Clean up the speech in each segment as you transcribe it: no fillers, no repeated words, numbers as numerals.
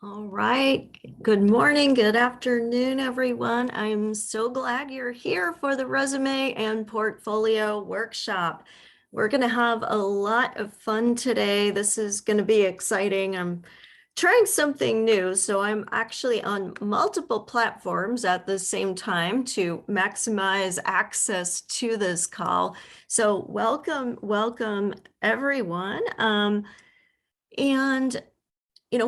All right. Good morning, good afternoon, everyone. I'm so glad you're here for the resume and portfolio workshop. We're going to have a lot of fun today. This is going to be exciting. I'm trying something new, so I'm actually on multiple platforms at the same time to maximize access to this call. So welcome, everyone. And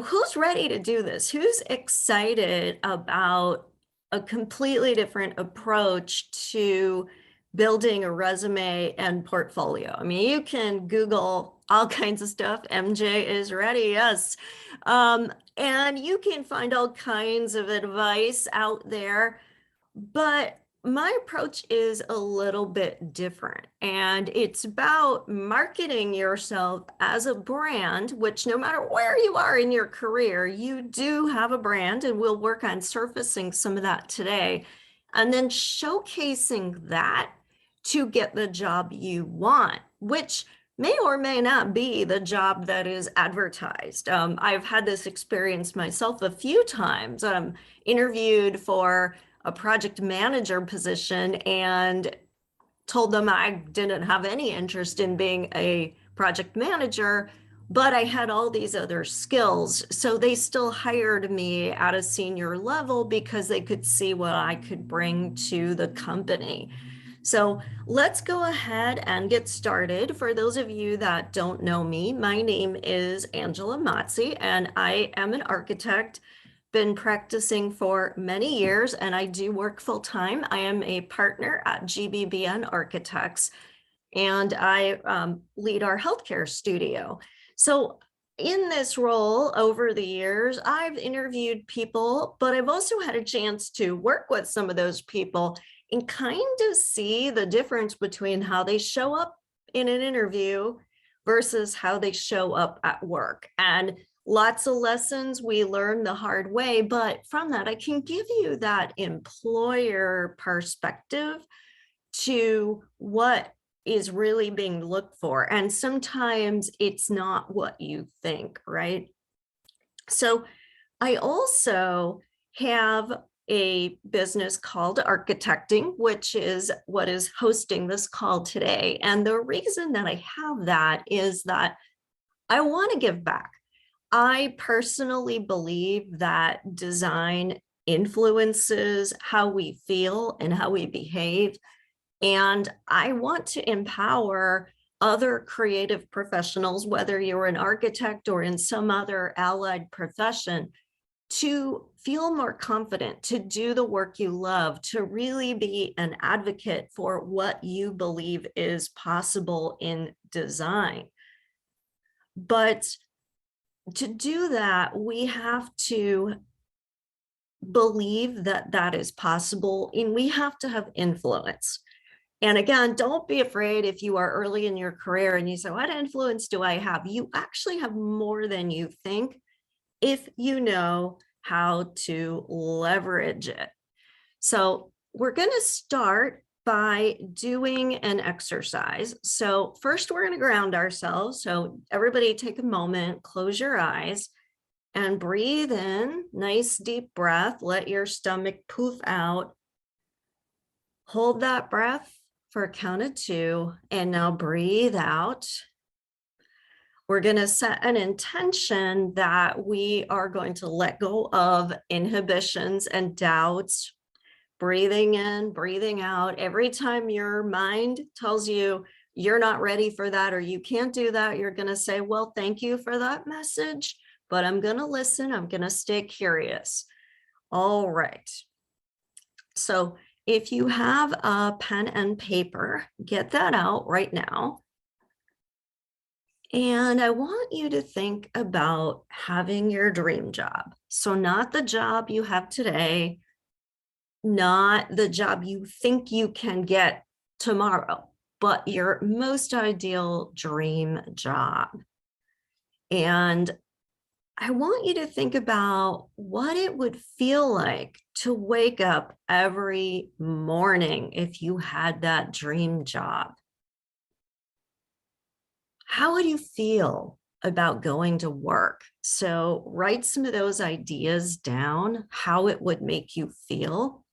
who's ready to do this? Who's excited about a completely different approach to building a resume and portfolio? I mean, you can Google all kinds of stuff. MJ is ready, yes. And you can find all kinds of advice out there, but my approach is a little bit different, and it's about marketing yourself as a brand, which no matter where you are in your career, you do have a brand, and we'll work on surfacing some of that today, and then showcasing that to get the job you want, which may or may not be the job that is advertised. I've had this experience myself a few times. Interviewed for a project manager position and told them I didn't have any interest in being a project manager, but I had all these other skills. So they still hired me at a senior level because they could see what I could bring to the company. So let's go ahead and get started. For those of you that don't know me, my name is Angela Mazzi, and I am an architect. Been practicing for many years, and I do work full time. I am a partner at GBBN Architects, and I lead our healthcare studio. So in this role over the years, I've interviewed people, but I've also had a chance to work with some of those people and kind of see the difference between how they show up in an interview versus how they show up at work. And lots of lessons we learn the hard way, but from that, I can give you that employer perspective to what is really being looked for. And sometimes it's not what you think, right? So I also have a business called Architecting, which is what is hosting this call today. And the reason that I have that is that I want to give back. I personally believe that design influences how we feel and how we behave. And I want to empower other creative professionals, whether you're an architect or in some other allied profession, to feel more confident, to do the work you love, to really be an advocate for what you believe is possible in design. But to do that, we have to believe that that is possible, and we have to have influence. And again, don't be afraid if you are early in your career and you say, what influence do I have? You actually have more than you think if you know how to leverage it. So we're going to start by doing an exercise. So first we're going to ground ourselves. So everybody take a moment, close your eyes and breathe in, nice deep breath. Let your stomach poof out. Hold that breath for a count of 2, and now breathe out. We're going to set an intention that we are going to let go of inhibitions and doubts. Breathing in, breathing out. Every time your mind tells you you're not ready for that or you can't do that, you're going to say, well, thank you for that message, but I'm going to listen. I'm going to stay curious. All right. So if you have a pen and paper, get that out right now. And I want you to think about having your dream job. So not the job you have today, not the job you think you can get tomorrow, but your most ideal dream job. And I want you to think about what it would feel like to wake up every morning if you had that dream job. How would you feel? about going to work. So write some of those ideas down, how it would make you feel.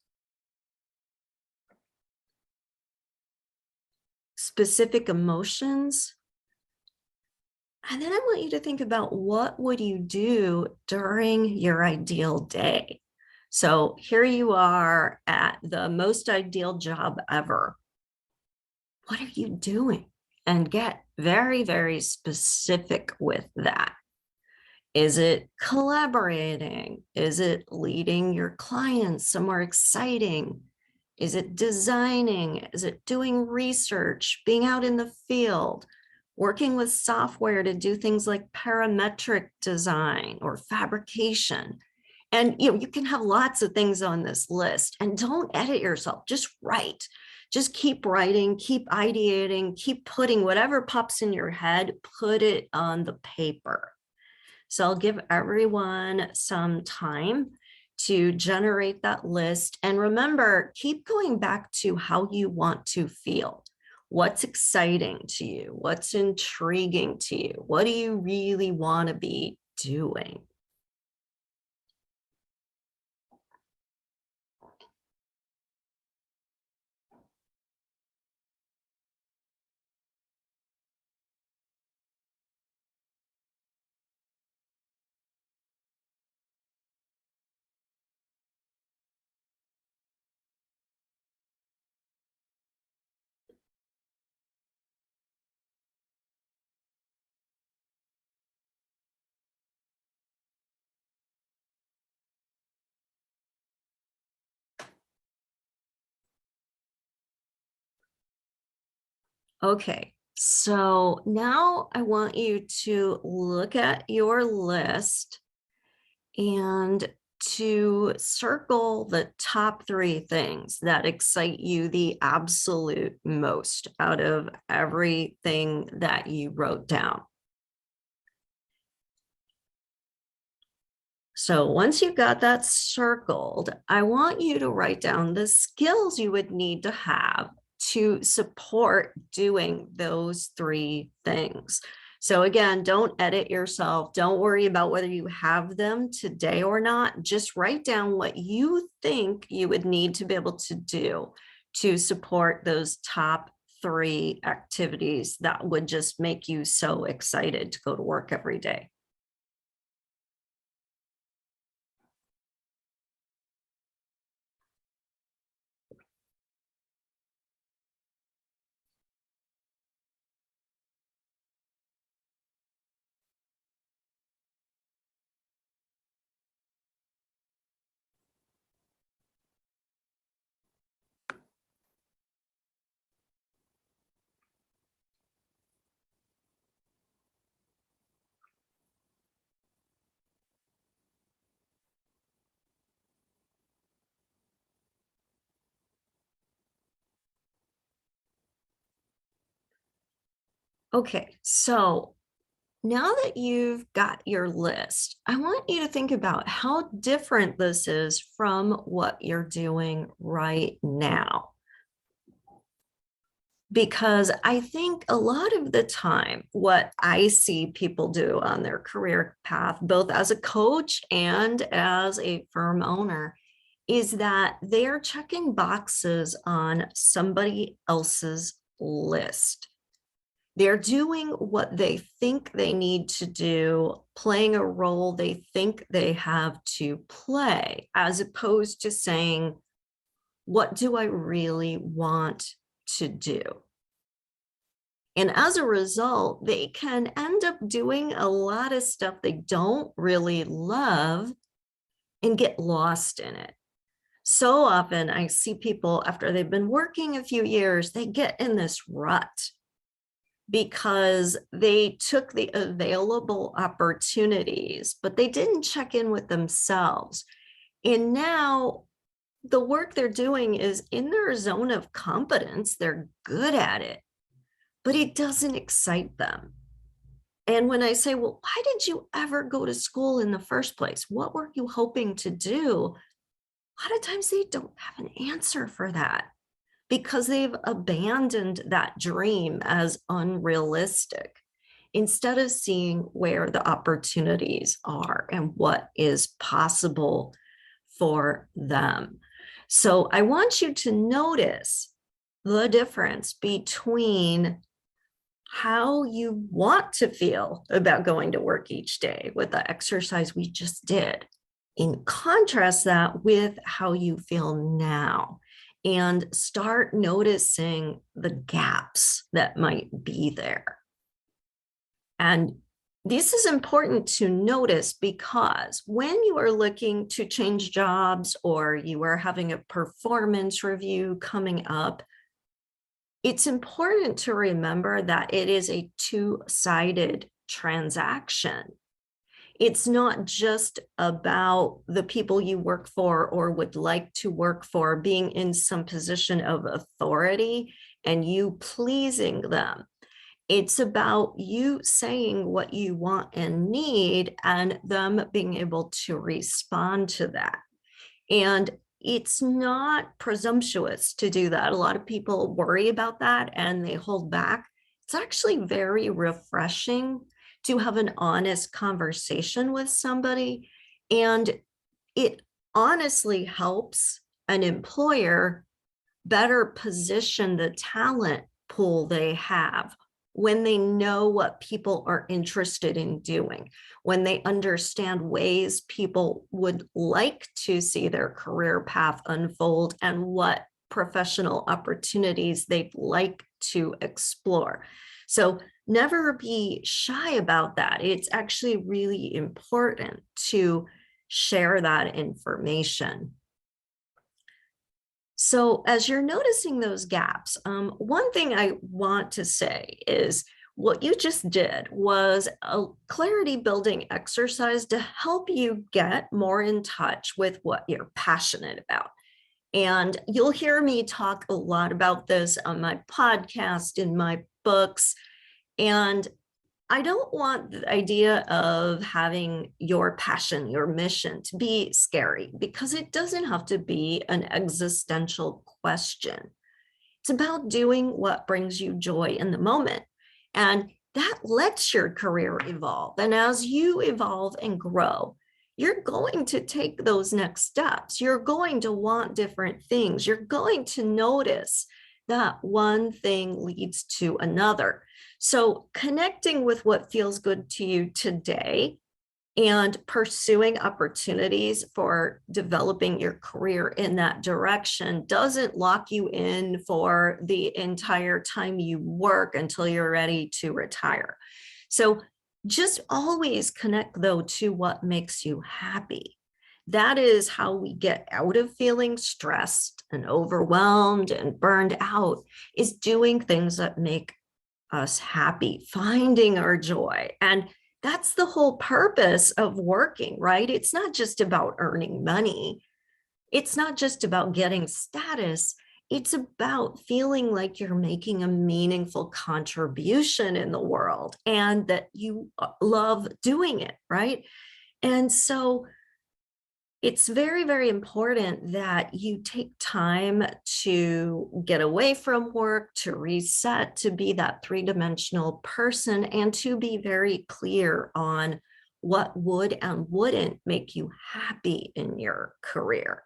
Specific emotions. And then I want you to think about what would you do during your ideal day. So here you are at the most ideal job ever. What are you doing? And get very, very specific with that. Is it collaborating? Is it leading your clients somewhere exciting? Is it designing? Is it doing research, being out in the field, working with software to do things like parametric design or fabrication? And you can have lots of things on this list, and don't edit yourself, just write. Just keep writing, keep ideating, keep putting whatever pops in your head, put it on the paper. So I'll give everyone some time to generate that list. And remember, keep going back to how you want to feel. What's exciting to you? What's intriguing to you? What do you really want to be doing? Okay, so now I want you to look at your list and to circle the top 3 things that excite you the absolute most out of everything that you wrote down. So once you've got that circled, I want you to write down the skills you would need to have to support doing those 3 things. So again, don't edit yourself. Don't worry about whether you have them today or not. Just write down what you think you would need to be able to do to support those top 3 activities that would just make you so excited to go to work every day. Okay, so now that you've got your list, I want you to think about how different this is from what you're doing right now. Because I think a lot of the time, what I see people do on their career path, both as a coach and as a firm owner, is that they're checking boxes on somebody else's list. They're doing what they think they need to do, playing a role they think they have to play, as opposed to saying, what do I really want to do? And as a result, they can end up doing a lot of stuff they don't really love and get lost in it. So often I see people after they've been working a few years, they get in this rut because they took the available opportunities, but they didn't check in with themselves. And now the work they're doing is in their zone of competence. They're good at it, but it doesn't excite them. And when I say, well, why did you ever go to school in the first place? What were you hoping to do? A lot of times they don't have an answer for that because they've abandoned that dream as unrealistic. instead of seeing where the opportunities are and what is possible for them. So I want you to notice the difference between how you want to feel about going to work each day with the exercise we just did. And contrast that with how you feel now, and start noticing the gaps that might be there. And this is important to notice because when you are looking to change jobs or you are having a performance review coming up, it's important to remember that it is a two-sided transaction. It's not just about the people you work for or would like to work for being in some position of authority and you pleasing them. It's about you saying what you want and need and them being able to respond to that. And it's not presumptuous to do that. A lot of people worry about that and they hold back. It's actually very refreshing to have an honest conversation with somebody. And it honestly helps an employer better position the talent pool they have when they know what people are interested in doing, when they understand ways people would like to see their career path unfold and what professional opportunities they'd like to explore. So never be shy about that. It's actually really important to share that information. So as you're noticing those gaps, one thing I want to say is what you just did was a clarity building exercise to help you get more in touch with what you're passionate about. And you'll hear me talk a lot about this on my podcast, in my books. And I don't want the idea of having your passion, your mission to be scary, because it doesn't have to be an existential question. It's about doing what brings you joy in the moment. And that lets your career evolve. And as you evolve and grow, you're going to take those next steps. You're going to want different things. You're going to notice that one thing leads to another. So connecting with what feels good to you today and pursuing opportunities for developing your career in that direction doesn't lock you in for the entire time you work until you're ready to retire. So just always connect, though, to what makes you happy. That is how we get out of feeling stressed and overwhelmed and burned out, is doing things that make us happy, finding our joy. And that's the whole purpose of working, right? It's not just about earning money. It's not just about getting status. It's about feeling like you're making a meaningful contribution in the world and that you love doing it, right? And so it's very, very important that you take time to get away from work, to reset, to be that three-dimensional person, and to be very clear on what would and wouldn't make you happy in your career.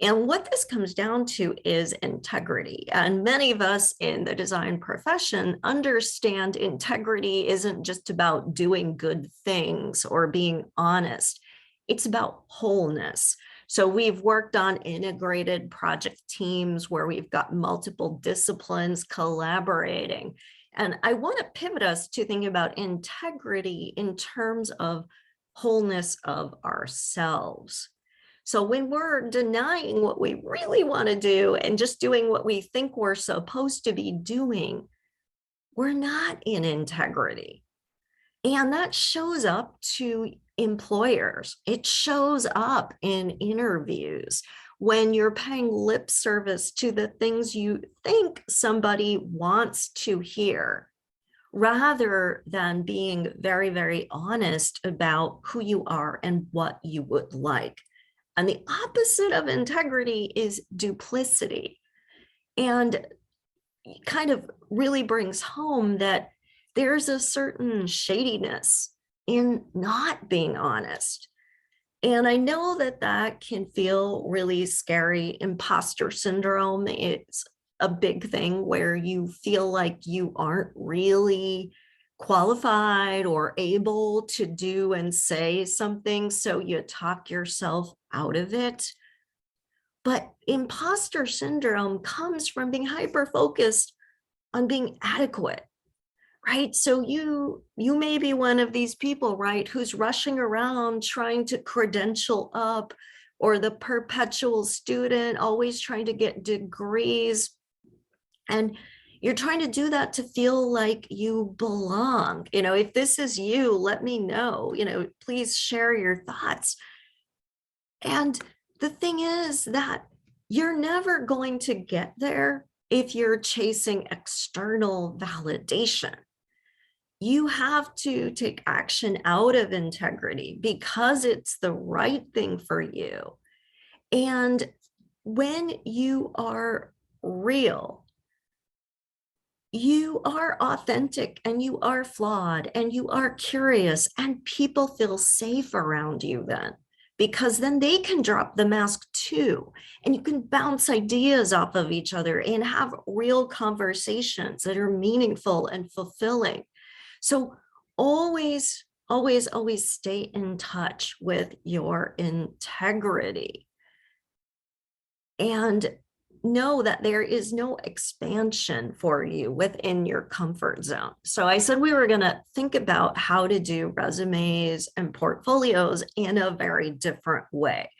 And what this comes down to is integrity. And many of us in the design profession understand integrity isn't just about doing good things or being honest. It's about wholeness. So we've worked on integrated project teams where we've got multiple disciplines collaborating. And I want to pivot us to think about integrity in terms of wholeness of ourselves. So when we're denying what we really want to do and just doing what we think we're supposed to be doing, we're not in integrity. And that shows up to employers. It shows up in interviews when you're paying lip service to the things you think somebody wants to hear, rather than being very, very honest about who you are and what you would like. And the opposite of integrity is duplicity. And kind of really brings home that there's a certain shadiness in not being honest. And I know that that can feel really scary. Imposter syndrome, it's a big thing where you feel like you aren't really qualified or able to do and say something, so you talk yourself out of it. But imposter syndrome comes from being hyper focused on being adequate, right? So you may be one of these people, right, who's rushing around trying to credential up, or the perpetual student always trying to get degrees, and you're trying to do that to feel like you belong. If this is you, let me know. Please share your thoughts. And the thing is that you're never going to get there if you're chasing external validation. You have to take action out of integrity because it's the right thing for you. And when you are real, you are authentic, and you are flawed, and you are curious, and people feel safe around you then, because then they can drop the mask too, and you can bounce ideas off of each other and have real conversations that are meaningful and fulfilling. So always, always, always stay in touch with your integrity, and know that there is no expansion for you within your comfort zone. So I said we were going to think about how to do resumes and portfolios in a very different way.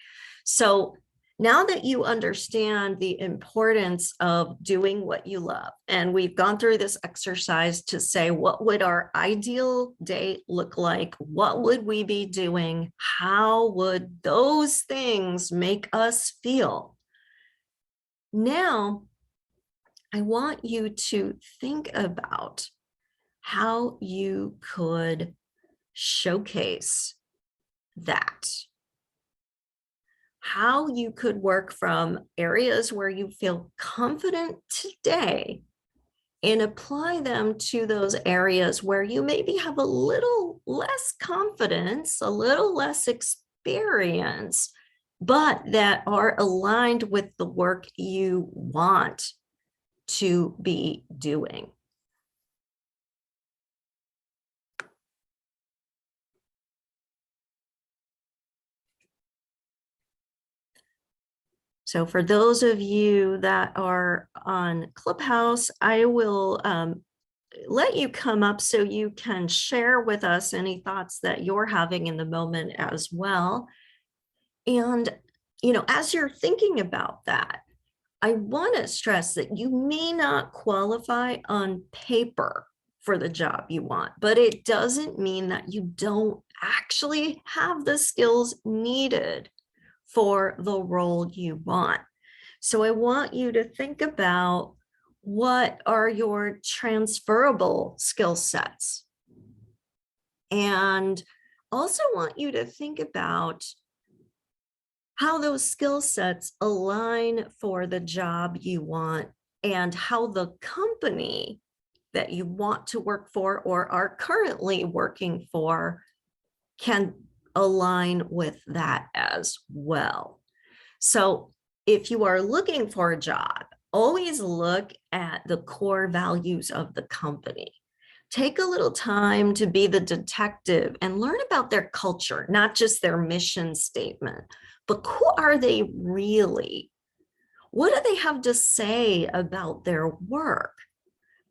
So now that you understand the importance of doing what you love, and we've gone through this exercise to say, what would our ideal day look like? What would we be doing? How would those things make us feel? Now, I want you to think about how you could showcase that. How you could work from areas where you feel confident today and apply them to those areas where you maybe have a little less confidence, a little less experience, but that are aligned with the work you want to be doing. So for those of you that are on Clubhouse, I will let you come up so you can share with us any thoughts that you're having in the moment as well. And, as you're thinking about that, I want to stress that you may not qualify on paper for the job you want, but it doesn't mean that you don't actually have the skills needed for the role you want. So I want you to think about, what are your transferable skill sets? And also want you to think about how those skill sets align for the job you want, and how the company that you want to work for or are currently working for can align with that as well. So if you are looking for a job, always look at the core values of the company. Take a little time to be the detective and learn about their culture, not just their mission statement, but who are they really? What do they have to say about their work?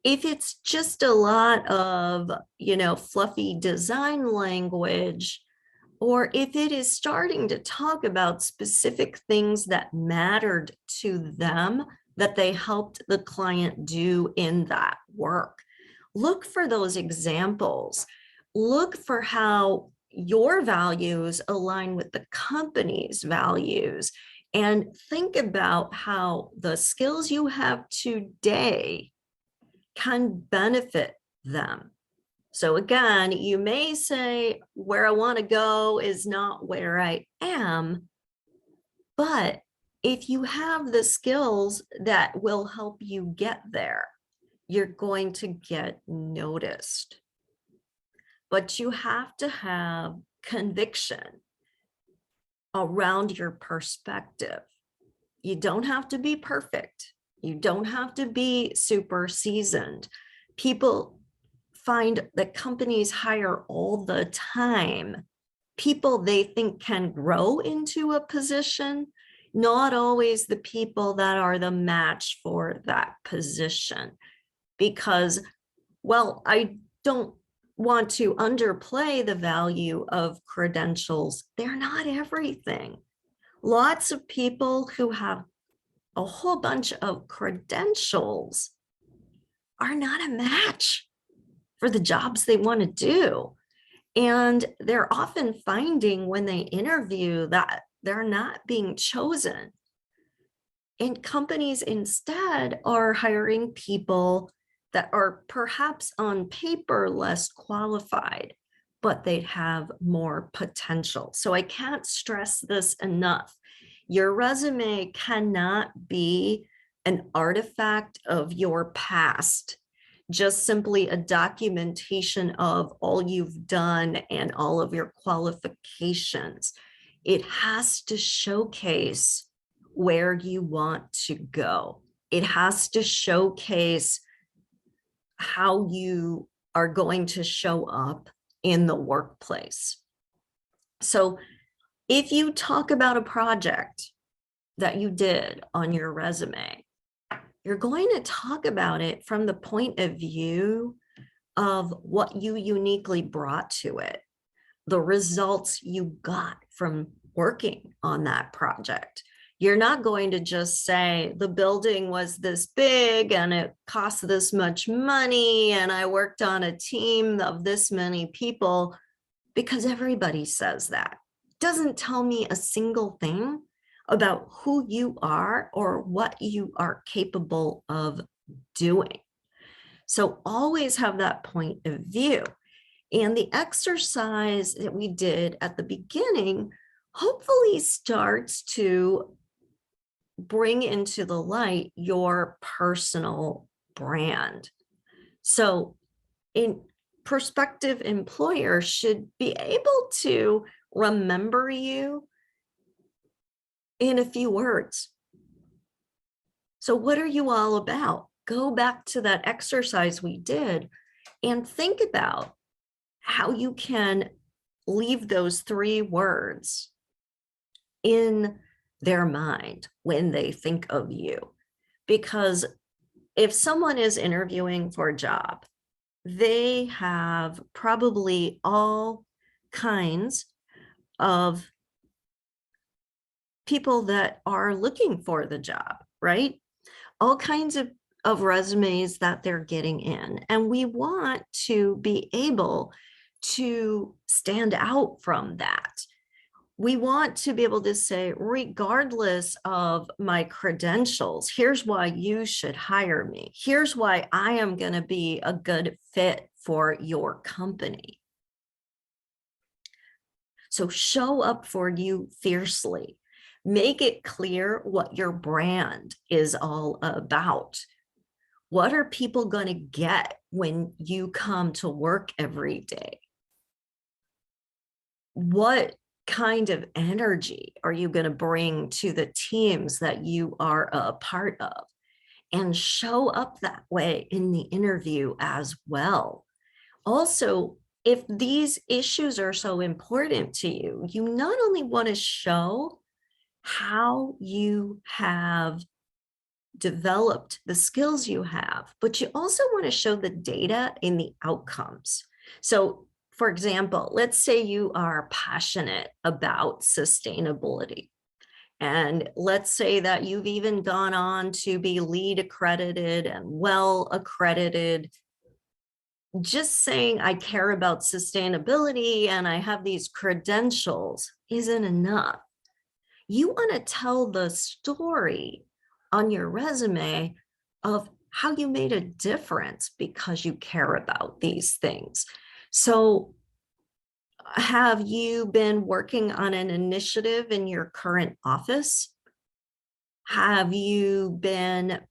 If it's just a lot of, fluffy design language, or if it is starting to talk about specific things that mattered to them that they helped the client do in that work, look for those examples. Look for how your values align with the company's values, and think about how the skills you have today can benefit them. So again, you may say, where I want to go is not where I am, but if you have the skills that will help you get there, you're going to get noticed. But you have to have conviction around your perspective. You don't have to be perfect. You don't have to be super seasoned. People find that companies hire all the time people they think can grow into a position, not always the people that are the match for that position. Because, well, I don't want to underplay the value of credentials. They're not everything. Lots of people who have a whole bunch of credentials are not a match for the jobs they want to do. And they're often finding when they interview that they're not being chosen. And companies instead are hiring people that are perhaps on paper less qualified, but they have more potential. So I can't stress this enough. Your resume cannot be an artifact of your past, just simply a documentation of all you've done and all of your qualifications. It has to showcase where you want to go. It has to showcase how you are going to show up in the workplace. So if you talk about a project that you did on your resume, you're going to talk about it from the point of view of what you uniquely brought to it, the results you got from working on that project. You're not going to just say the building was this big and it cost this much money and I worked on a team of this many people, because everybody says that. Doesn't tell me a single thing about who you are or what you are capable of doing. So always have that point of view. And the exercise that we did at the beginning hopefully starts to bring into the light your personal brand. So in prospective employers should be able to remember you in a few words. So what are you all about? Go back to that exercise we did and think about how you can leave those 3 words in their mind when they think of you. Because if someone is interviewing for a job, they have probably all kinds of people that are looking for the job, right? All kinds of resumes that they're getting in. And we want to be able to stand out from that. We want to be able to say, regardless of my credentials, here's why you should hire me. Here's why I am going to be a good fit for your company. So show up for you fiercely. Make it clear what your brand is all about. What are people going to get when you come to work every day? What kind of energy are you going to bring to the teams that you are a part of? And show up that way in the interview as well. Also, if these issues are so important to you, you not only want to show how you have developed the skills you have, but you also want to show the data and the outcomes. So, for example, let's say you are passionate about sustainability. And let's say that you've even gone on to be LEED accredited and well accredited. Just saying I care about sustainability and I have these credentials isn't enough. You want to tell the story on your resume of how you made a difference because you care about these things. So have you been working on an initiative in your current office? Have you been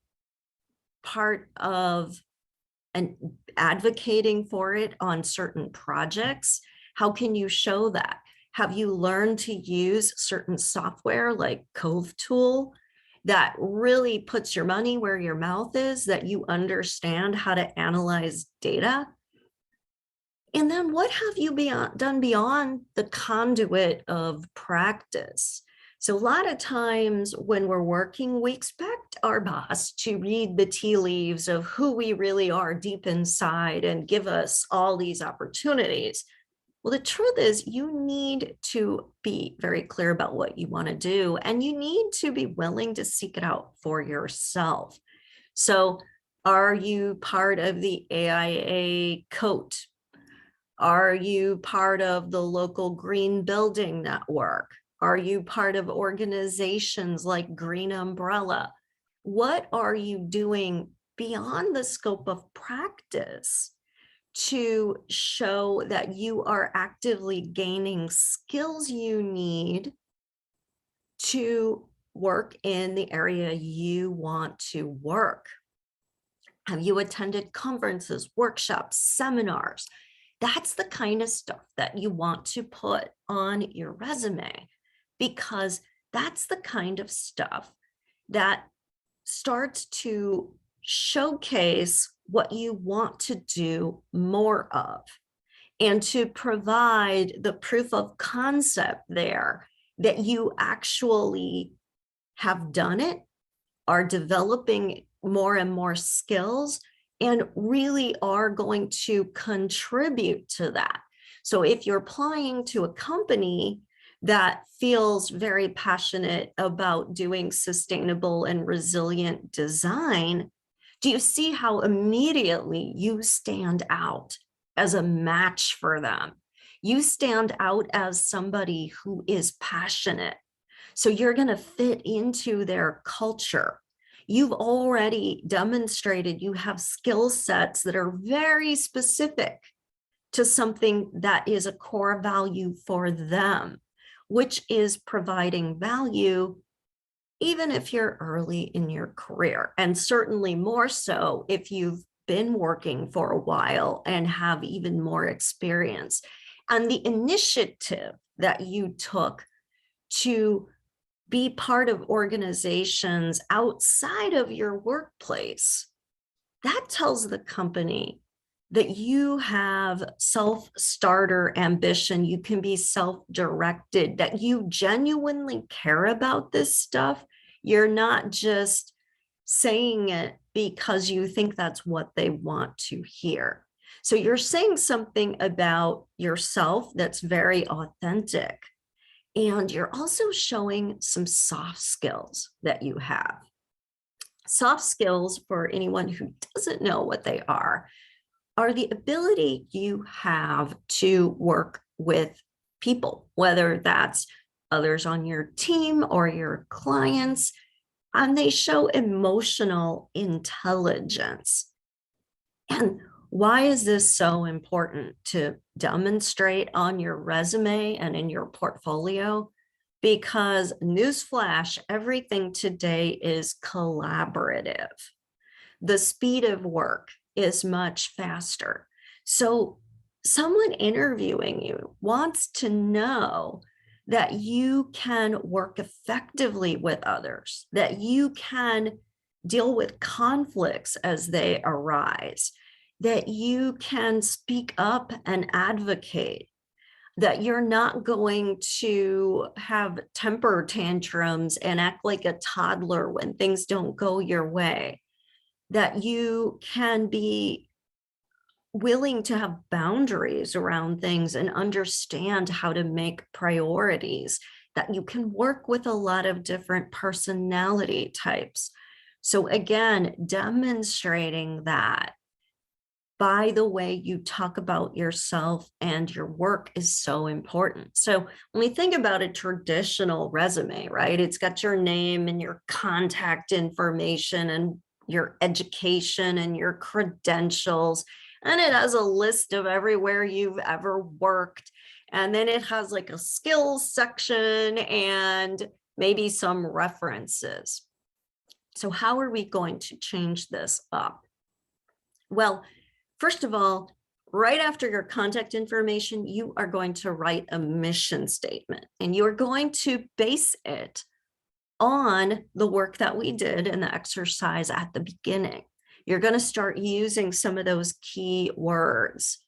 part of and advocating for it on certain projects, how can you show that? Have you learned to use certain software like Cove Tool that really puts your money where your mouth is, that you understand how to analyze data? And then what have you done beyond the conduit of practice? So a lot of times when we're working, we expect our boss to read the tea leaves of who we really are deep inside and give us all these opportunities. Well, the truth is you need to be very clear about what you want to do, and you need to be willing to seek it out for yourself. So are you part of the AIA COAT? Are you part of the local green building network? Are you part of organizations like Green Umbrella? What are you doing beyond the scope of practice to show that you are actively gaining skills you need to work in the area you want to work? Have you attended conferences, workshops, seminars? That's the kind of stuff that you want to put on your resume, because that's the kind of stuff that starts to showcase what you want to do more of, and to provide the proof of concept there that you actually have done it, are developing more and more skills, and really are going to contribute to that. So if you're applying to a company that feels very passionate about doing sustainable and resilient design, do you see how immediately you stand out as a match for them? You stand out as somebody who is passionate. So you're going to fit into their culture. You've already demonstrated you have skill sets that are very specific to something that is a core value for them, which is providing value even if you're early in your career, and certainly more so if you've been working for a while and have even more experience. And the initiative that you took to be part of organizations outside of your workplace, that tells the company that you have self-starter ambition, you can be self-directed, that you genuinely care about this stuff. You're not just saying it because you think that's what they want to hear. So you're saying something about yourself that's very authentic. And you're also showing some soft skills that you have. Soft skills, for anyone who doesn't know what they are the ability you have to work with people, whether that's others on your team or your clients, and they show emotional intelligence. And why is this so important to demonstrate on your resume and in your portfolio? Because newsflash, everything today is collaborative. The speed of work is much faster. So someone interviewing you wants to know that you can work effectively with others, that you can deal with conflicts as they arise, that you can speak up and advocate, that you're not going to have temper tantrums and act like a toddler when things don't go your way, that you can be willing to have boundaries around things and understand how to make priorities, that you can work with a lot of different personality types. So again, demonstrating that by the way you talk about yourself and your work is so important. So when we think about a traditional resume, right, it's got your name and your contact information and your education and your credentials, and it has a list of everywhere you've ever worked. And then it has like a skills section and maybe some references. So how are we going to change this up? Well, First of all, right after your contact information, you are going to write a mission statement, and you're going to base it on the work that we did in the exercise at the beginning. You're going to start using some of those key words,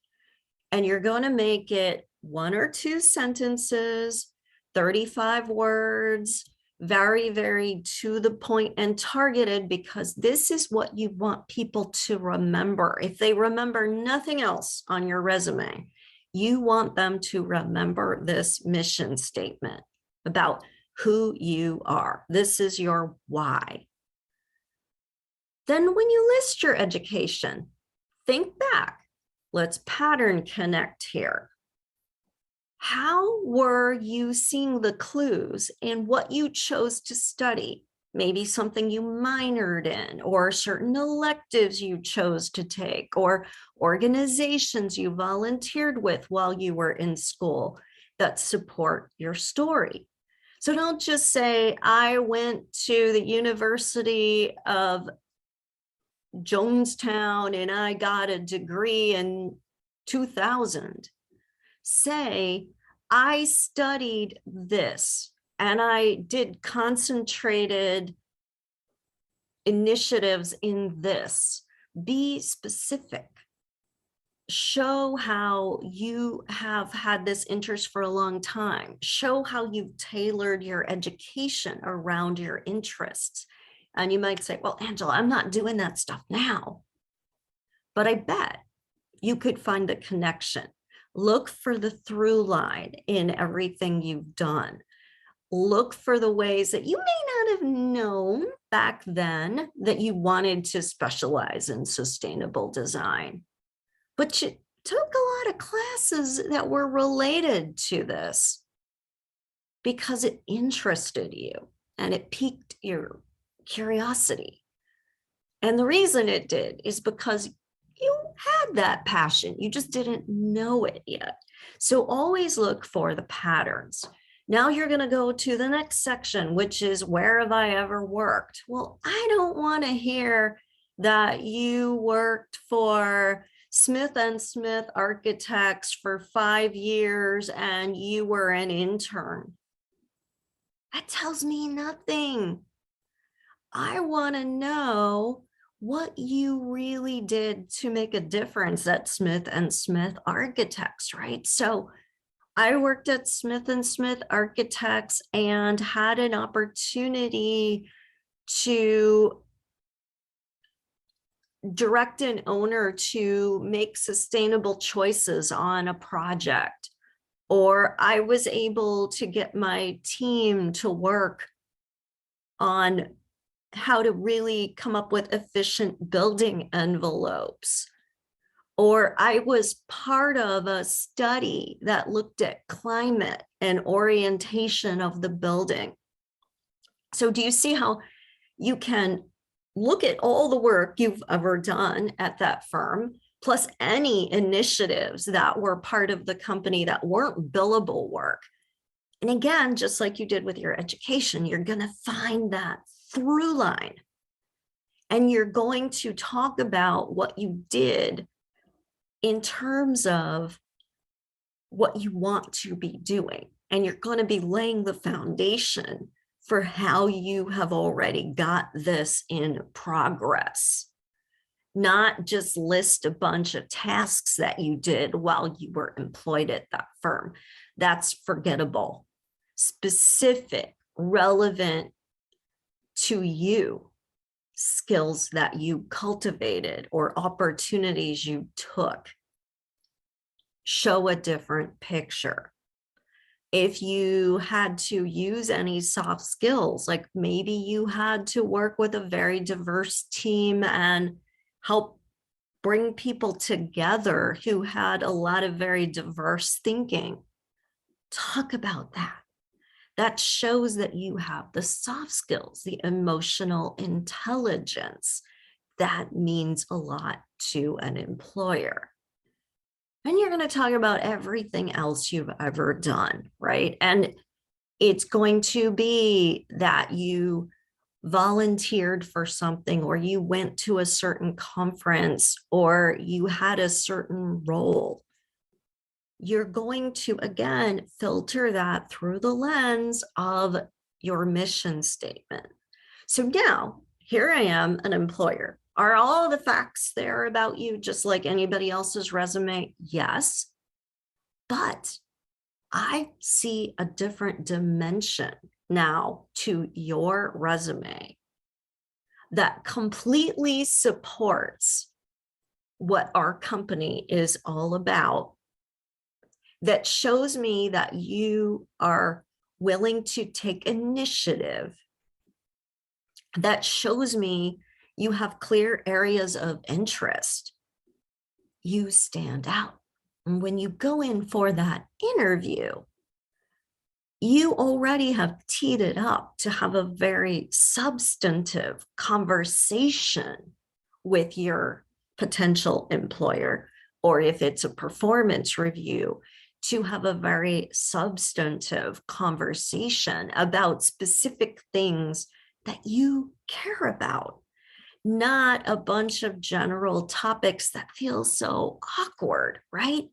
and you're going to make it 1 or 2 sentences, 35 words, very, very to the point and targeted, because this is what you want people to remember. If they remember nothing else on your resume, you want them to remember this mission statement about who you are. This is your why. Then when you list your education, think back. Let's pattern connect here. How were you seeing the clues in what you chose to study? Maybe something you minored in, or certain electives you chose to take, or organizations you volunteered with while you were in school that support your story. So don't just say, I went to the University of Jonestown and I got a degree in 2000. Say, I studied this and I did concentrated initiatives in this. Be specific. Show how you have had this interest for a long time. Show how you've tailored your education around your interests. And you might say, well, Angela, I'm not doing that stuff now. But I bet you could find the connection. Look for the through line in everything you've done. Look for the ways that you may not have known back then that you wanted to specialize in sustainable design, but you took a lot of classes that were related to this because it interested you and it piqued your curiosity. And the reason it did is because you had that passion. You just didn't know it yet. So always look for the patterns. Now you're going to go to the next section, which is where have I ever worked? Well, I don't want to hear that you worked for Smith and Smith Architects for 5 years and you were an intern. That tells me nothing. I want to know what you really did to make a difference at Smith and Smith Architects, right? So I worked at Smith and Smith Architects and had an opportunity to direct an owner to make sustainable choices on a project, or I was able to get my team to work on how to really come up with efficient building envelopes. Or I was part of a study that looked at climate and orientation of the building. So do you see how you can look at all the work you've ever done at that firm, plus any initiatives that were part of the company that weren't billable work? And again, just like you did with your education, you're going to find that through line. And you're going to talk about what you did in terms of what you want to be doing. And you're going to be laying the foundation for how you have already got this in progress. Not just list a bunch of tasks that you did while you were employed at that firm. That's forgettable. Specific, relevant to you skills that you cultivated or opportunities you took. Show a different picture. If you had to use any soft skills, like maybe you had to work with a very diverse team and help bring people together who had a lot of very diverse thinking, talk about that. That shows that you have the soft skills, the emotional intelligence. That means a lot to an employer. And you're going to talk about everything else you've ever done, right? And it's going to be that you volunteered for something, or you went to a certain conference, or you had a certain role. You're going to, again, filter that through the lens of your mission statement. So now, here I am, an employer. Are all the facts there about you just like anybody else's resume? Yes. But I see a different dimension now to your resume that completely supports what our company is all about, that shows me that you are willing to take initiative, that shows me you have clear areas of interest. You stand out. And when you go in for that interview, you already have teed it up to have a very substantive conversation with your potential employer, or if it's a performance review, to have a very substantive conversation about specific things that you care about, not a bunch of general topics that feel so awkward, right?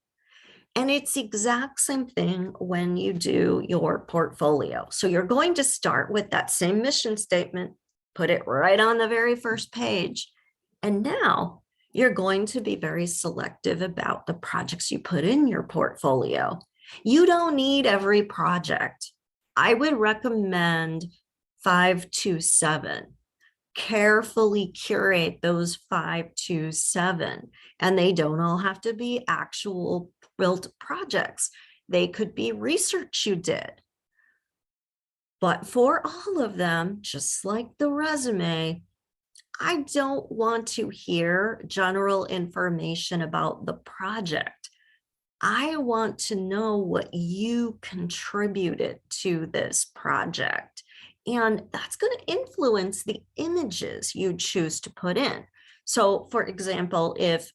And it's the exact same thing when you do your portfolio. So you're going to start with that same mission statement, put it right on the very first page. And now you're going to be very selective about the projects you put in your portfolio. You don't need every project. I would recommend 5 to 7. Carefully curate those 5 to 7. And they don't all have to be actual built projects. They could be research you did. But for all of them, just like the resume, I don't want to hear general information about the project. I want to know what you contributed to this project. And that's going to influence the images you choose to put in. So, for example, if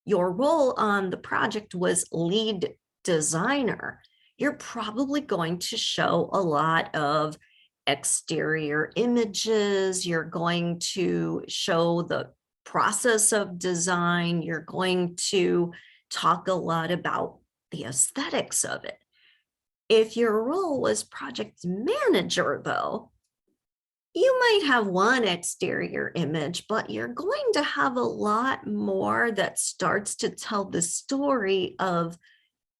your role on the project was lead designer, you're probably going to show a lot of exterior images. You're going to show the process of design. You're going to talk a lot about the aesthetics of it. If your role was project manager, though, you might have one exterior image, but you're going to have a lot more that starts to tell the story of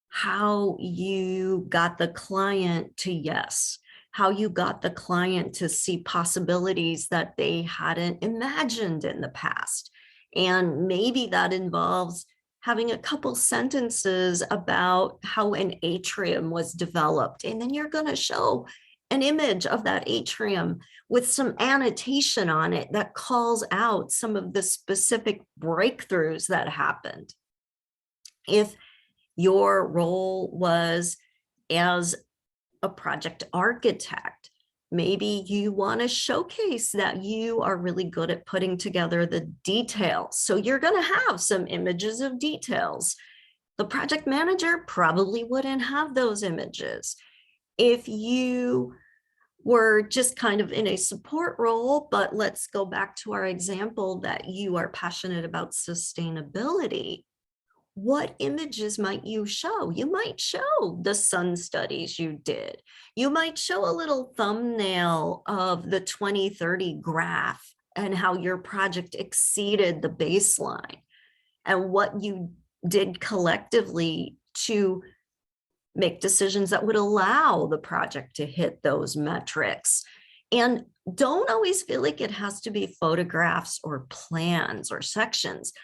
how you got the client to yes, how you got the client to see possibilities that they hadn't imagined in the past. And maybe that involves having a couple sentences about how an atrium was developed. And then you're going to show an image of that atrium with some annotation on it that calls out some of the specific breakthroughs that happened. If your role was as a project architect, maybe you want to showcase that you are really good at putting together the details. So you're going to have some images of details. The project manager probably wouldn't have those images. If you were just kind of in a support role, but let's go back to our example that you are passionate about sustainability, what images might you show? You might show the sun studies you did. You might show a little thumbnail of the 2030 graph and how your project exceeded the baseline and what you did collectively to make decisions that would allow the project to hit those metrics. And don't always feel like it has to be photographs or plans or sections.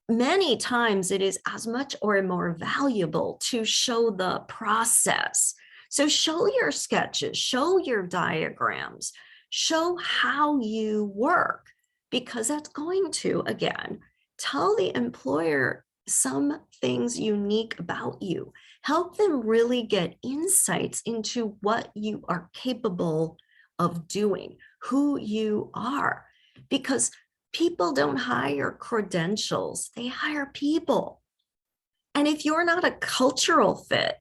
Many times it is as much or more valuable to show the process. So show your sketches, show your diagrams, show how you work, because that's going to, again, tell the employer some things unique about you. Help them really get insights into what you are capable of doing, who you are, because people don't hire credentials, they hire people. And if you're not a cultural fit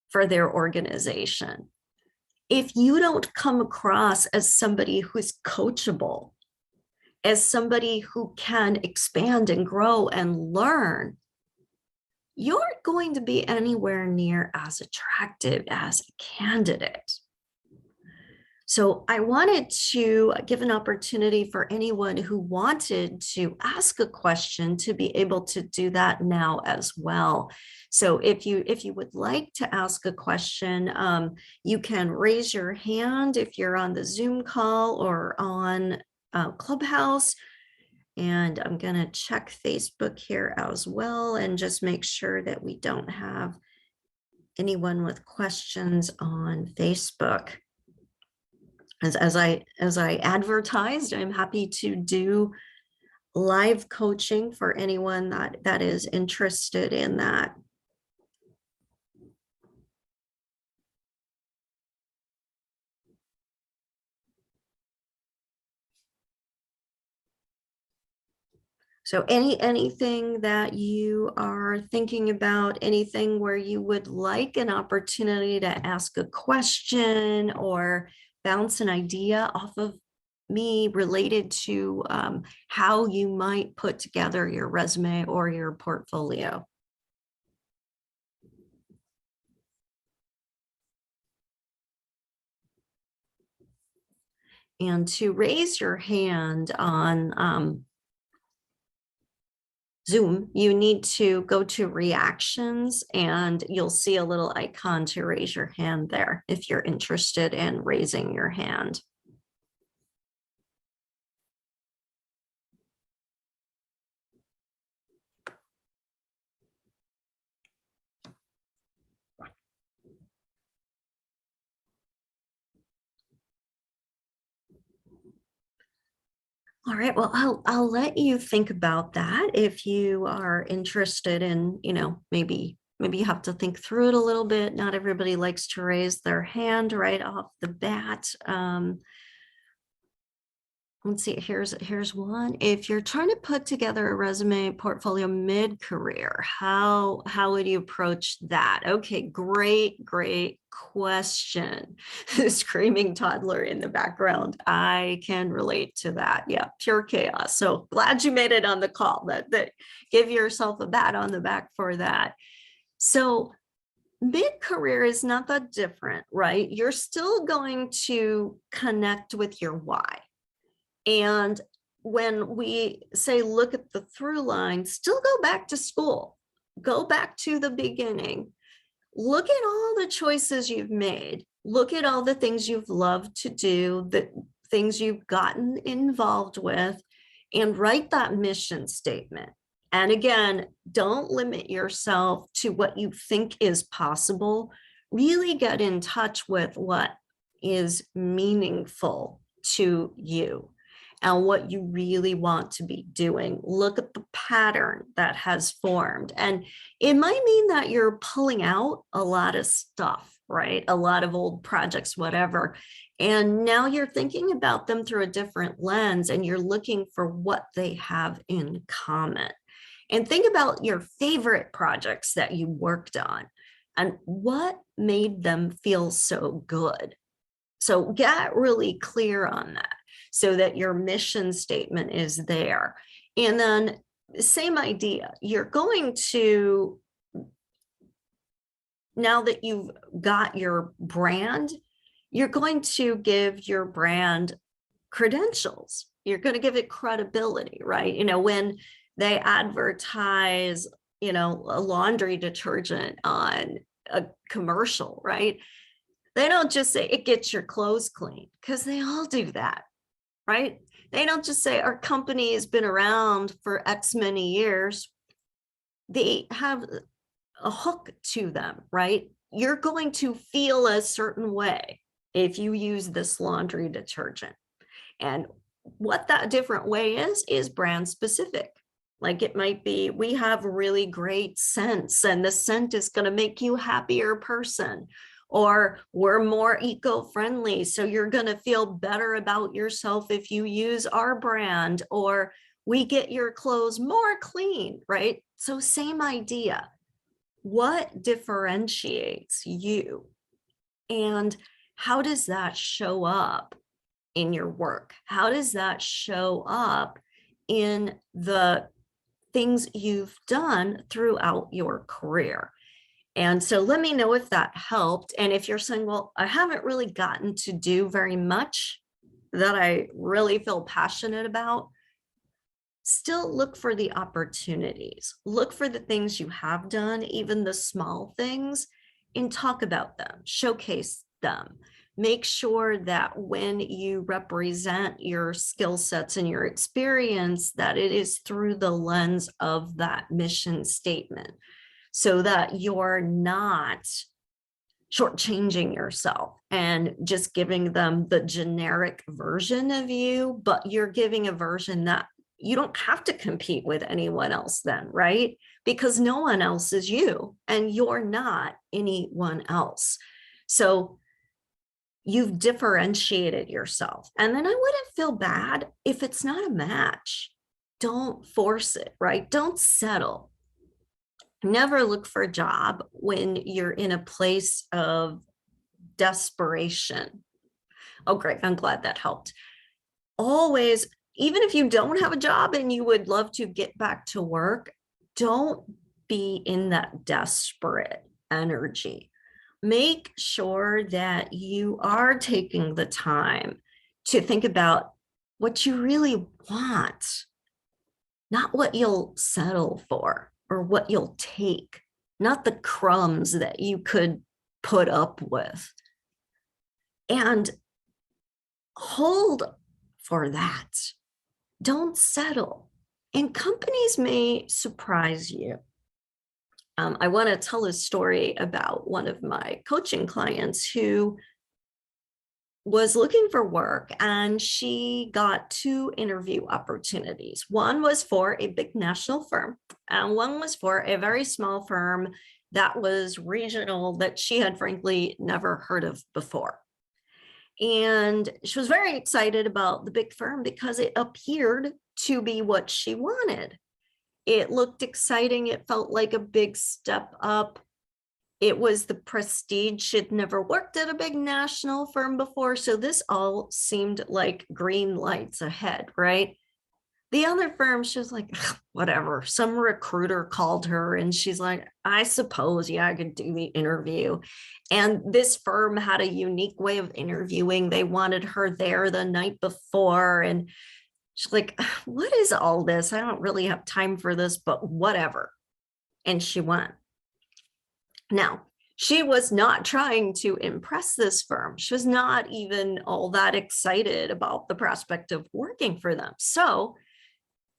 for their organization, If you don't come across as somebody who's coachable, as somebody who can expand and grow and learn, you aren't going to be anywhere near as attractive as a candidate. So I wanted to give an opportunity for anyone who wanted to ask a question to be able to do that now as well. So if you would like to ask a question, you can raise your hand if you're on the Zoom call or on Clubhouse. And I'm going to check Facebook here as well and just make sure that we don't have anyone with questions on Facebook. As I advertised, I'm happy to do live coaching for anyone that is interested in that. So anything that you are thinking about, anything where you would like an opportunity to ask a question or bounce an idea off of me related to how you might put together your resume or your portfolio. And to raise your hand on Zoom, you need to go to reactions and you'll see a little icon to raise your hand there if you're interested in raising your hand. All right, well, I'll let you think about that if you are interested in, maybe you have to think through it a little bit. Not everybody likes to raise their hand right off the bat. Let's see, here's one. If you're trying to put together a resume portfolio mid-career, how would you approach that? Okay, great question. The screaming toddler in the background. I can relate to that. Yeah, pure chaos. So glad you made it on the call. That give yourself a pat on the back for that. So mid-career is not that different, right? You're still going to connect with your why. And when we say, look at the through line, still go back to school, go back to the beginning, look at all the choices you've made, look at all the things you've loved to do, the things you've gotten involved with, and write that mission statement. And again, don't limit yourself to what you think is possible. Really get in touch with what is meaningful to you and what you really want to be doing. Look at the pattern that has formed. And it might mean that you're pulling out a lot of stuff, right? A lot of old projects, whatever. And now you're thinking about them through a different lens and you're looking for what they have in common. And think about your favorite projects that you worked on and what made them feel so good. So get really clear on that so that your mission statement is there. And then same idea, you're going to, now that you've got your brand, you're going to give your brand credentials. You're going to give it credibility, right? When they advertise, a laundry detergent on a commercial, right? They don't just say it gets your clothes clean, because they all do that, right? They don't just say our company has been around for X many years. They have a hook to them, right? You're going to feel a certain way if you use this laundry detergent. And what that different way is brand specific. Like it might be, we have really great scents and the scent is going to make you a happier person. Or we're more eco-friendly, so you're going to feel better about yourself if you use our brand. Or we get your clothes more clean, right? So same idea. What differentiates you? And how does that show up in your work? How does that show up in the things you've done throughout your career? And so let me know if that helped. And if you're saying, well, I haven't really gotten to do very much that I really feel passionate about, still look for the opportunities. Look for the things you have done, even the small things, and talk about them, showcase them. Make sure that when you represent your skill sets and your experience, that it is through the lens of that mission statement, so that you're not shortchanging yourself and just giving them the generic version of you, but you're giving a version that you don't have to compete with anyone else then, right? Because no one else is you and you're not anyone else. So you've differentiated yourself. And then I wouldn't feel bad if it's not a match. Don't force it, right? Don't settle. Never look for a job when you're in a place of desperation. Oh, great. I'm glad that helped. Always, even if you don't have a job and you would love to get back to work, don't be in that desperate energy. Make sure that you are taking the time to think about what you really want, not what you'll settle for or what you'll take, not the crumbs that you could put up with. And hold for that. Don't settle. And companies may surprise you. I want to tell a story about one of my coaching clients who was looking for work, and she got 2 interview opportunities. One was for a big national firm, and one was for a very small firm that was regional, that she had frankly never heard of before. And she was very excited about the big firm because it appeared to be what she wanted. It looked exciting. It felt like a big step up. It was the prestige. She'd never worked at a big national firm before. So this all seemed like green lights ahead, right? The other firm, she was like, whatever. Some recruiter called her and she's like, I suppose, yeah, I could do the interview. And this firm had a unique way of interviewing. They wanted her there the night before. And she's like, what is all this? I don't really have time for this, but whatever. And she went. Now, she was not trying to impress this firm. She was not even all that excited about the prospect of working for them. So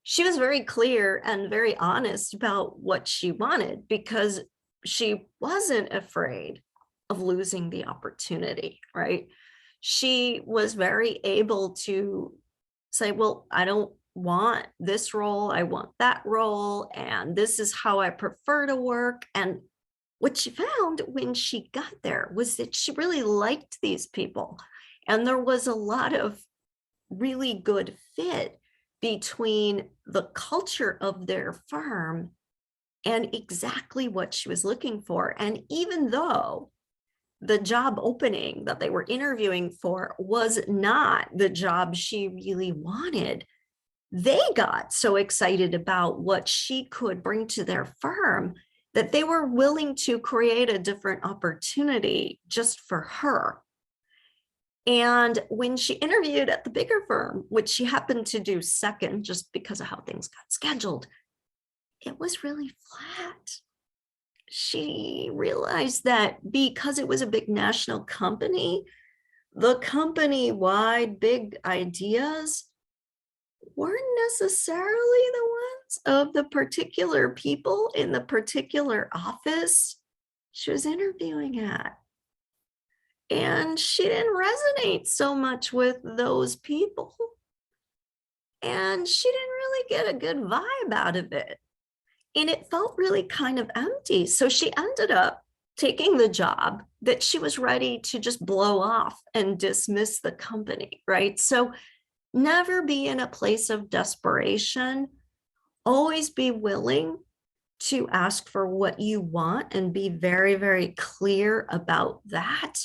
she was very clear and very honest about what she wanted, because she wasn't afraid of losing the opportunity, right? She was very able to say, well, I don't want this role, I want that role, and this is how I prefer to work. And what she found when she got there was that she really liked these people. And there was a lot of really good fit between the culture of their firm and exactly what she was looking for. And even though the job opening that they were interviewing for was not the job she really wanted, they got so excited about what she could bring to their firm that they were willing to create a different opportunity just for her. And when she interviewed at the bigger firm, which she happened to do second just because of how things got scheduled, it was really flat. She realized that because it was a big national company, the company-wide big ideas weren't necessarily the ones of the particular people in the particular office she was interviewing at. And she didn't resonate so much with those people. And she didn't really get a good vibe out of it. And it felt really kind of empty. So she ended up taking the job that she was ready to just blow off and dismiss the company, right? So never be in a place of desperation. Always be willing to ask for what you want and be very, very clear about that.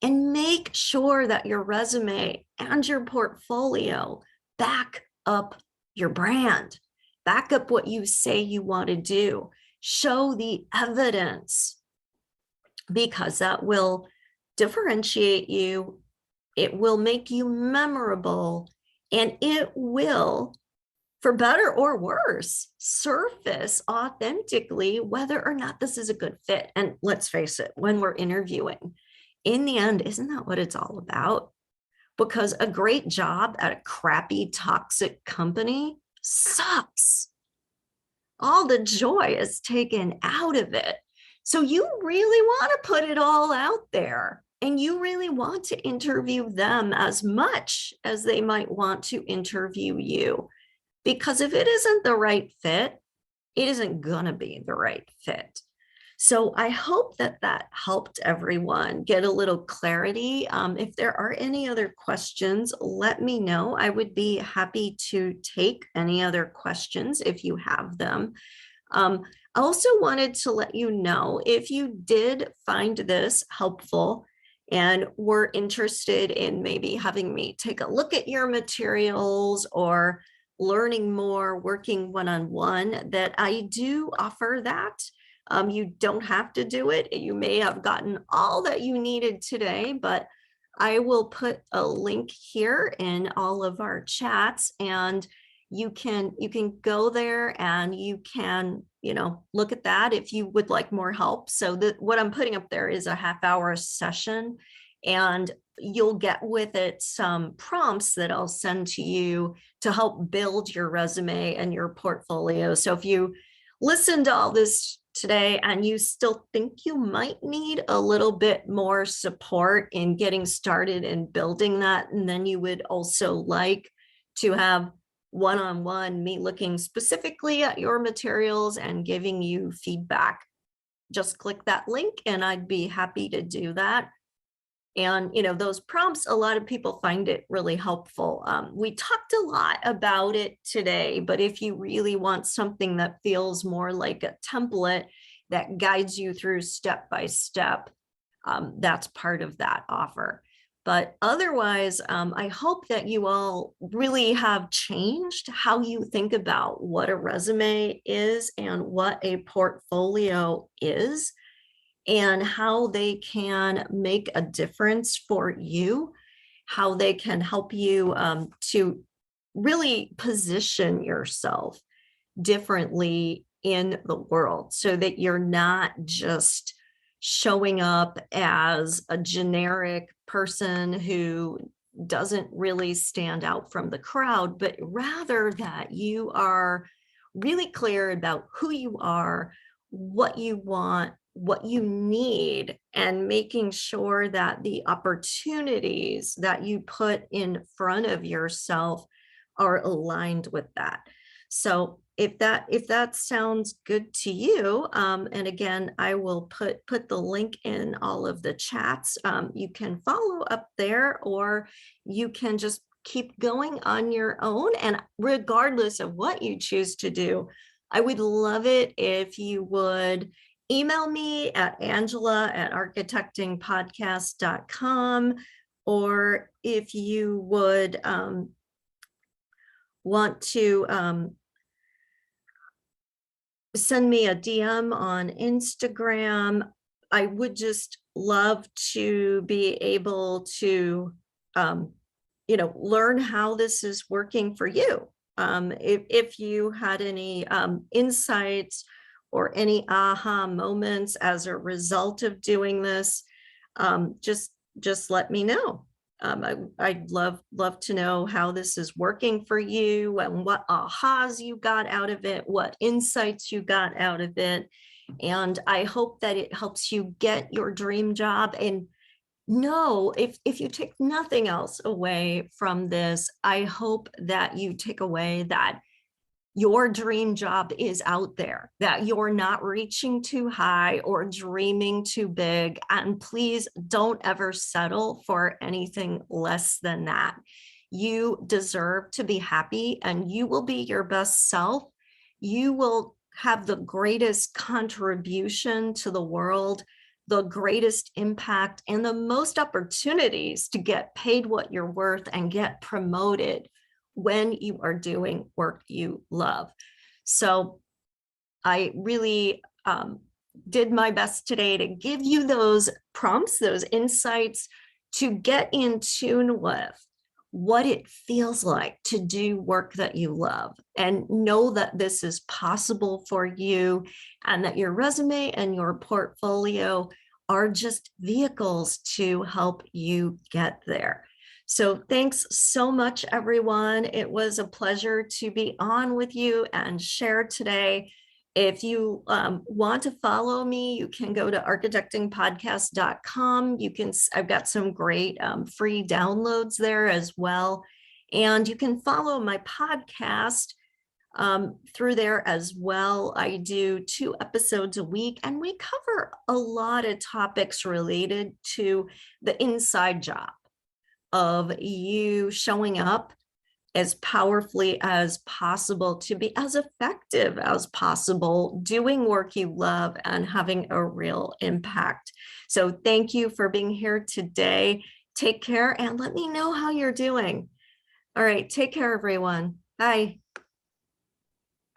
and make sure that your resume and your portfolio back up your brand, back up what you say you want to do, show the evidence, because that will differentiate you. It will make you memorable, and it will, for better or worse, surface authentically whether or not this is a good fit. And let's face it, when we're interviewing, in the end, isn't that what it's all about? Because a great job at a crappy, toxic company sucks. All the joy is taken out of it. So you really want to put it all out there, and you really want to interview them as much as they might want to interview you. Because if it isn't the right fit, it isn't going to be the right fit. So I hope that that helped everyone get a little clarity. If there are any other questions, let me know. I would be happy to take any other questions if you have them. I also wanted to let you know, if you did find this helpful and were interested in maybe having me take a look at your materials or learning more, working one-on-one, that I do offer that. You don't have to do it. You may have gotten all that you needed today, but I will put a link here in all of our chats, and you can go there and you can, look at that if you would like more help. So what I'm putting up there is a half-hour session, and you'll get with it some prompts that I'll send to you to help build your resume and your portfolio. So if you listen to all this today and you still think you might need a little bit more support in getting started and building that, and then you would also like to have one-on-one me looking specifically at your materials and giving you feedback, just click that link and I'd be happy to do that. And, those prompts, a lot of people find it really helpful. We talked a lot about it today, but if you really want something that feels more like a template that guides you through step by step, that's part of that offer. But otherwise, I hope that you all really have changed how you think about what a resume is and what a portfolio is, and how they can make a difference for you, how they can help you to really position yourself differently in the world, so that you're not just showing up as a generic person who doesn't really stand out from the crowd, but rather that you are really clear about who you are, what you want, what you need, and making sure that the opportunities that you put in front of yourself are aligned with that. So if that sounds good to you, and again, I will put the link in all of the chats. You can follow up there, or you can just keep going on your own. And regardless of what you choose to do, I would love it if you would email me at angela@architectingpodcast.com, or if you would want to send me a DM on Instagram. I would just love to be able to, learn how this is working for you. If you had any insights or any aha moments as a result of doing this, just let me know. I'd love to know how this is working for you, and what ahas you got out of it, what insights you got out of it. And I hope that it helps you get your dream job. And no, if you take nothing else away from this, I hope that you take away that your dream job is out there, that you're not reaching too high or dreaming too big. And please don't ever settle for anything less than that. You deserve to be happy, and you will be your best self. You will have the greatest contribution to the world the greatest impact and the most opportunities to get paid what you're worth and get promoted when you are doing work you love. So I really did my best today to give you those prompts, those insights to get in tune with what it feels like to do work that you love, and know that this is possible for you, and that your resume and your portfolio are just vehicles to help you get there. So thanks so much, everyone. It was a pleasure to be on with you and share today. If you want to follow me, you can go to architectingpodcast.com. I've got some great free downloads there as well. And you can follow my podcast through there as well. I do 2 episodes a week, and we cover a lot of topics related to the inside job of you showing up as powerfully as possible, to be as effective as possible, doing work you love and having a real impact. So thank you for being here today. Take care and let me know how you're doing. All right, take care, everyone. Bye.